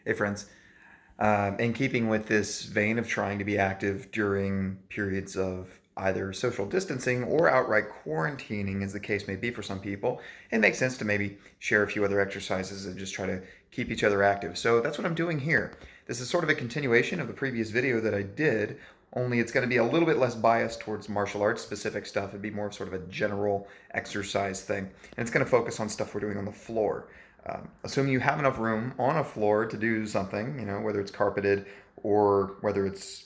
Hey, friends. In keeping with this vein of trying to be active during periods of either social distancing or outright quarantining, as the case may be for some people, it makes sense to maybe share a few other exercises and just try to keep each other active. So that's what I'm doing here. This is sort of a continuation of the previous video that I did, only it's going to be a little bit less biased towards martial arts specific stuff. It'd be more of sort of a general exercise thing. And it's going to focus on stuff we're doing on the floor. Assuming you have enough room on a floor to do something, whether it's carpeted or whether it's,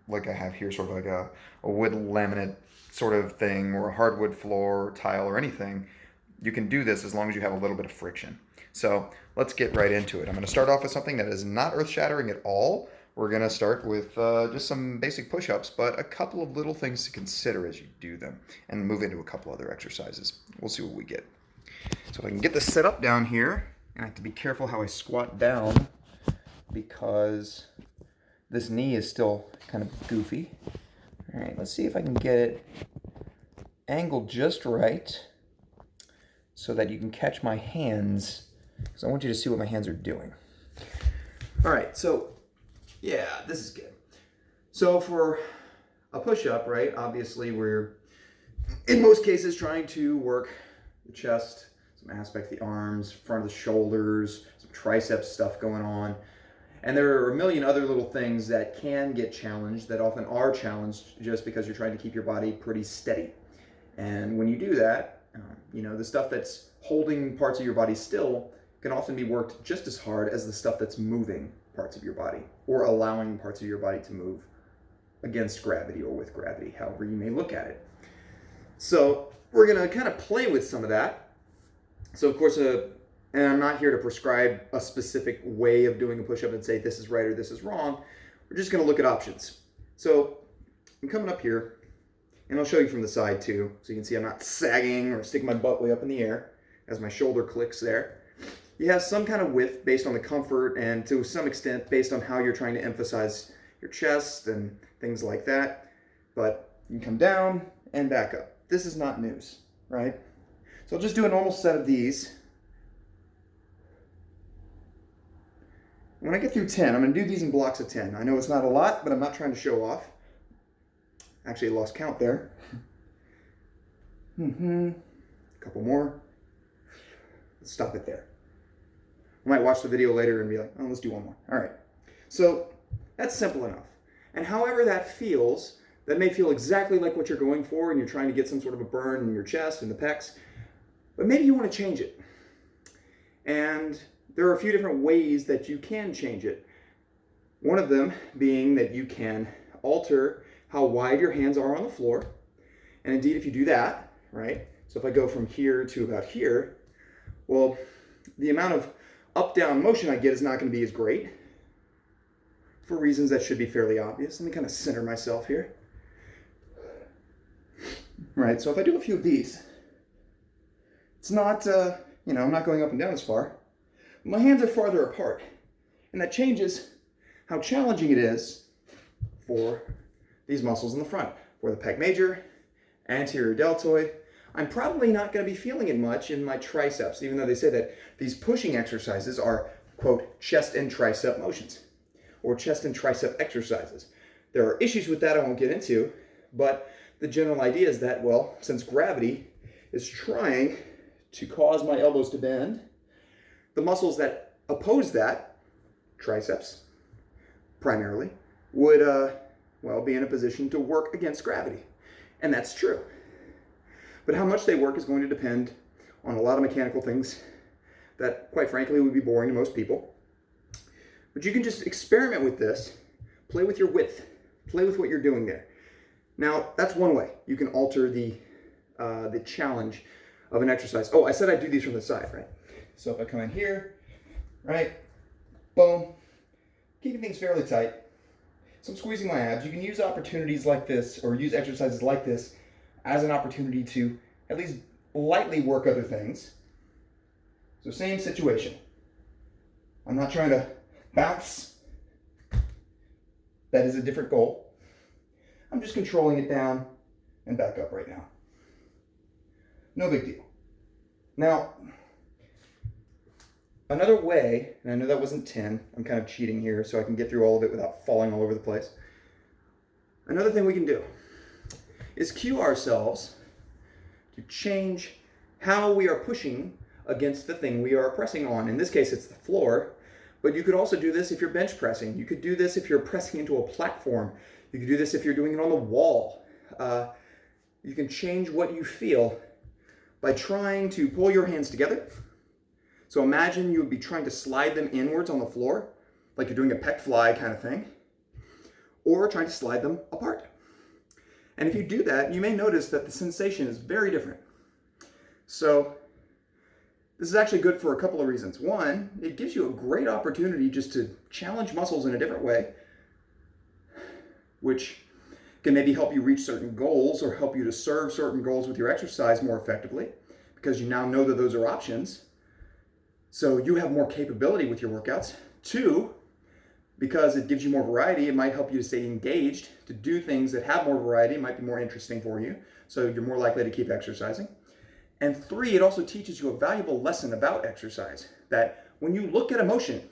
like I have here, sort of like a wood laminate sort of thing, or a hardwood floor, or tile, or anything, you can do this as long as you have a little bit of friction. So let's get right into it. I'm going to start off with something that is not earth-shattering at all. We're going to start with just some basic push-ups, but a couple of little things to consider as you do them, and move into a couple other exercises. We'll see what we get. So if I can get this set up down here, and I have to be careful how I squat down because this knee is still kind of goofy. All right, let's see if I can get it angled just right so that you can catch my hands, because I want you to see what my hands are doing. All right, so yeah, this is good. So for a push-up, right, obviously we're, in most cases, trying to work the chest, some aspect of the arms, front of the shoulders, some triceps stuff going on. And there are a million other little things that can get challenged, that often are challenged just because you're trying to keep your body pretty steady. And when you do that, the stuff that's holding parts of your body still can often be worked just as hard as the stuff that's moving parts of your body, or allowing parts of your body to move against gravity or with gravity, however you may look at it. So we're going to kind of play with some of that. So of course, and I'm not here to prescribe a specific way of doing a push-up and say this is right or this is wrong. We're just going to look at options. So I'm coming up here, and I'll show you from the side too, so you can see I'm not sagging or sticking my butt way up in the air as my shoulder clicks there. You have some kind of width based on the comfort, and to some extent based on how you're trying to emphasize your chest and things like that. But you can come down and back up. This is not news, right? So I'll just do a normal set of these. When I get through 10, I'm going to do these in blocks of 10. I know it's not a lot, but I'm not trying to show off. Actually, I lost count there. A couple more. Let's stop it there. I might watch the video later and be like, oh, let's do one more. All right. So that's simple enough. And however that feels, that may feel exactly like what you're going for, and you're trying to get some sort of a burn in your chest and the pecs, but maybe you want to change it. And there are a few different ways that you can change it. One of them being that you can alter how wide your hands are on the floor. And indeed, if you do that, right? So if I go from here to about here, well, the amount of up-down motion I get is not going to be as great for reasons that should be fairly obvious. Let me kind of center myself here. Right, so if I do a few of these, it's not, I'm not going up and down as far. My hands are farther apart, and that changes how challenging it is for these muscles in the front. For the pec major, anterior deltoid, I'm probably not going to be feeling it much in my triceps, even though they say that these pushing exercises are, quote, chest and tricep motions, or chest and tricep exercises. There are issues with that I won't get into, but the general idea is that, well, since gravity is trying to cause my elbows to bend, the muscles that oppose that, triceps primarily, would, be in a position to work against gravity. And that's true. But how much they work is going to depend on a lot of mechanical things that, quite frankly, would be boring to most people. But you can just experiment with this, play with your width, play with what you're doing there. Now, that's one way you can alter the challenge of an exercise. Oh, I said I'd do these from the side, right? So if I come in here, right, boom, keeping things fairly tight. So I'm squeezing my abs. You can use opportunities like this, or use exercises like this, as an opportunity to at least lightly work other things. So same situation. I'm not trying to bounce. That is a different goal. I'm just controlling it down and back up right now. No big deal. Now, Another way, and I know that wasn't 10, I'm kind of cheating here so I can get through all of it without falling all over the place. Another thing we can do is cue ourselves to change how we are pushing against the thing we are pressing on. In this case, it's the floor, but you could also do this if you're bench pressing. You could do this if you're pressing into a platform. You could do this if you're doing it on the wall. You can change what you feel by trying to pull your hands together. So imagine you would be trying to slide them inwards on the floor, like you're doing a pec fly kind of thing, or trying to slide them apart. And if you do that, you may notice that the sensation is very different. So this is actually good for a couple of reasons. One, it gives you a great opportunity just to challenge muscles in a different way, which can maybe help you reach certain goals or help you to serve certain goals with your exercise more effectively, because you now know that those are options. So you have more capability with your workouts. Two, because it gives you more variety, it might help you to stay engaged, to do things that have more variety, might be more interesting for you, so you're more likely to keep exercising. And three, it also teaches you a valuable lesson about exercise, that when you look at a motion,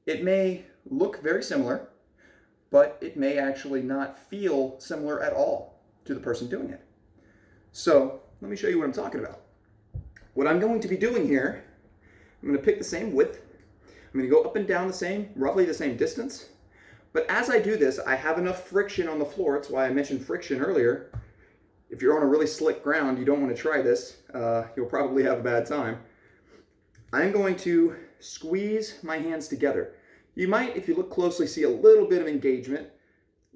it may look very similar, but it may actually not feel similar at all to the person doing it. So let me show you what I'm talking about. What I'm going to be doing here, I'm going to pick the same width. I'm going to go up and down roughly the same distance. But as I do this, I have enough friction on the floor. That's why I mentioned friction earlier. If you're on a really slick ground, you don't want to try this. You'll probably have a bad time. I'm going to squeeze my hands together. You might, if you look closely, see a little bit of engagement,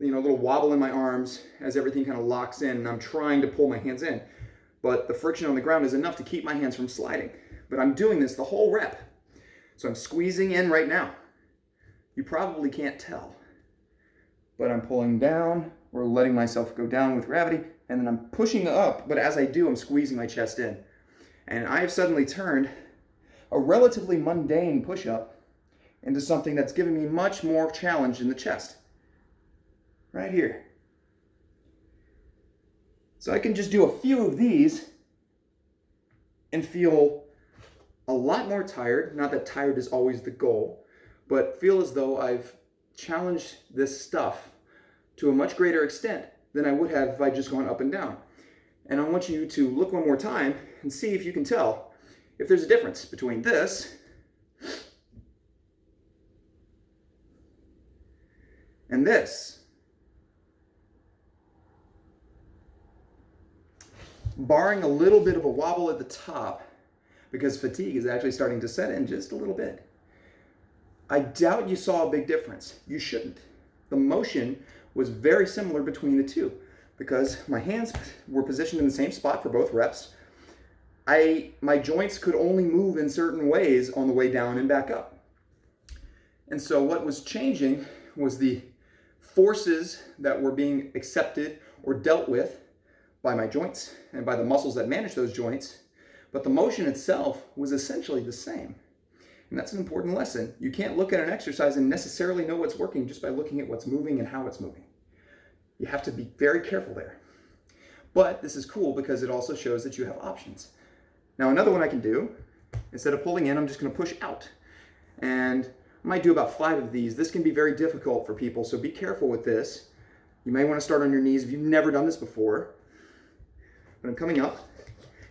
a little wobble in my arms as everything kind of locks in and I'm trying to pull my hands in. But the friction on the ground is enough to keep my hands from sliding. But I'm doing this the whole rep. So I'm squeezing in right now. You probably can't tell, but I'm pulling down or letting myself go down with gravity, and then I'm pushing up, but as I do, I'm squeezing my chest in. And I have suddenly turned a relatively mundane push-up into something that's giving me much more challenge in the chest. Right here. So I can just do a few of these and feel a lot more tired. Not that tired is always the goal, but feel as though I've challenged this stuff to a much greater extent than I would have if I'd just gone up and down. And I want you to look one more time and see if you can tell if there's a difference between this and this. Barring a little bit of a wobble at the top, because fatigue is actually starting to set in just a little bit. I doubt you saw a big difference. You shouldn't. The motion was very similar between the two because my hands were positioned in the same spot for both reps. My joints could only move in certain ways on the way down and back up. And so what was changing was the forces that were being accepted or dealt with by my joints and by the muscles that manage those joints, but the motion itself was essentially the same. And that's an important lesson. You can't look at an exercise and necessarily know what's working just by looking at what's moving and how it's moving. You have to be very careful there. But this is cool because it also shows that you have options. Now another one I can do, instead of pulling in, I'm just going to push out. And I might do about 5 of these. This can be very difficult for people, so be careful with this. You may want to start on your knees if you've never done this before. But I'm coming up,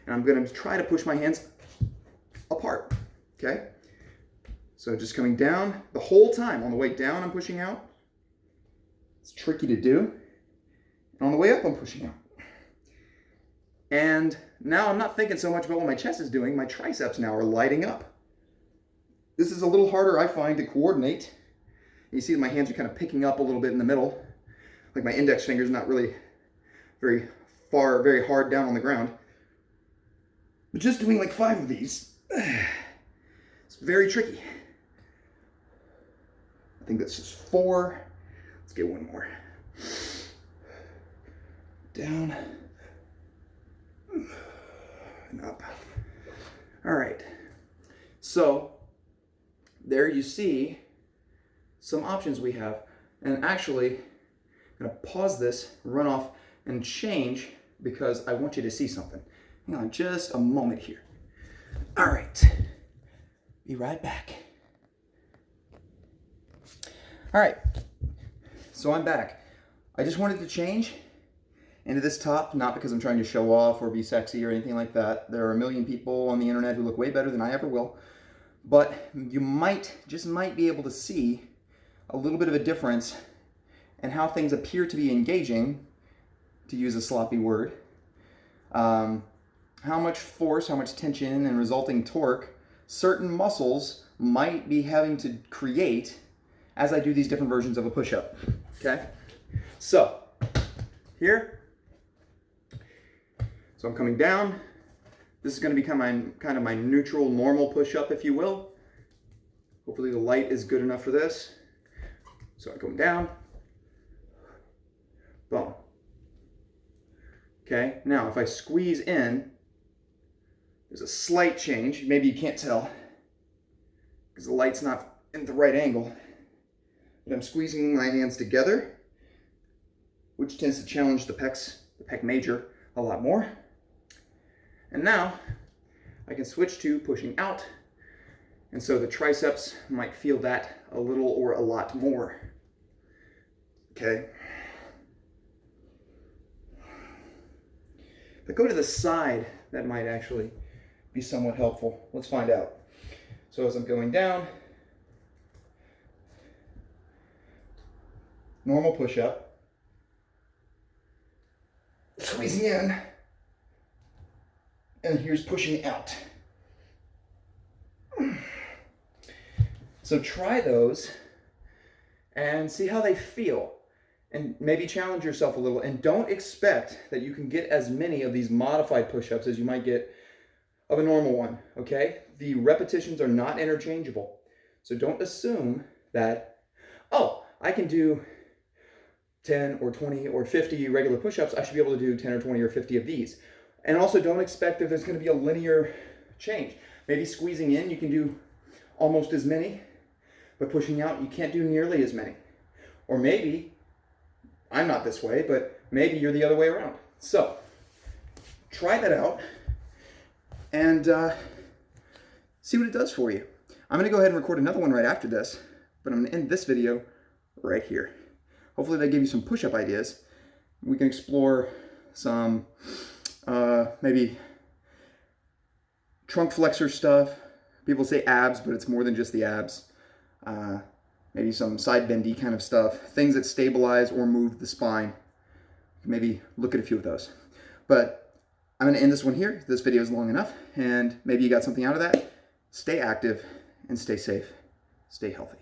and I'm going to try to push my hands apart, okay? So just coming down the whole time. On the way down, I'm pushing out. It's tricky to do. And on the way up, I'm pushing out. And now I'm not thinking so much about what my chest is doing. My triceps now are lighting up. This is a little harder, I find, to coordinate. You see that my hands are kind of picking up a little bit in the middle. Like my index finger's not really very far, very hard down on the ground. But just doing like 5 of these, it's very tricky. I think that's just 4. Let's get one more. Down and up. All right. So there you see some options we have. And actually, I'm going to pause this, run off, and change because I want you to see something. Hang on just a moment here. All right. Be right back. All right, so I'm back. I just wanted to change into this top, not because I'm trying to show off or be sexy or anything like that. There are a million people on the internet who look way better than I ever will. But you just might be able to see a little bit of a difference in how things appear to be engaging, to use a sloppy word. How much force, how much tension and resulting torque certain muscles might be having to create as I do these different versions of a push-up, okay? So, here, so I'm coming down. This is going to become kind of my neutral, normal push-up, if you will. Hopefully the light is good enough for this. So I'm going down, boom. Okay, now if I squeeze in, there's a slight change. Maybe you can't tell because the light's not in the right angle. But I'm squeezing my hands together, which tends to challenge the pec major a lot more. And now I can switch to pushing out. And so the triceps might feel that a little or a lot more. Okay. If I go to the side, that might actually be somewhat helpful. Let's find out. So as I'm going down, normal push-up, squeezing in, and here's pushing out. So try those and see how they feel, and maybe challenge yourself a little, and don't expect that you can get as many of these modified push-ups as you might get of a normal one, okay? The repetitions are not interchangeable. So don't assume that, oh, I can do 10 or 20 or 50 regular push-ups, I should be able to do 10 or 20 or 50 of these. And also don't expect that there's going to be a linear change. Maybe squeezing in, you can do almost as many, but pushing out, you can't do nearly as many. Or maybe, I'm not this way, but maybe you're the other way around. So, try that out and see what it does for you. I'm going to go ahead and record another one right after this, but I'm going to end this video right here. Hopefully that gave you some push-up ideas. We can explore some maybe trunk flexor stuff. People say abs, but it's more than just the abs. Maybe some side bendy kind of stuff. Things that stabilize or move the spine. Maybe look at a few of those. But I'm going to end this one here. This video is long enough, and maybe you got something out of that. Stay active and stay safe. Stay healthy.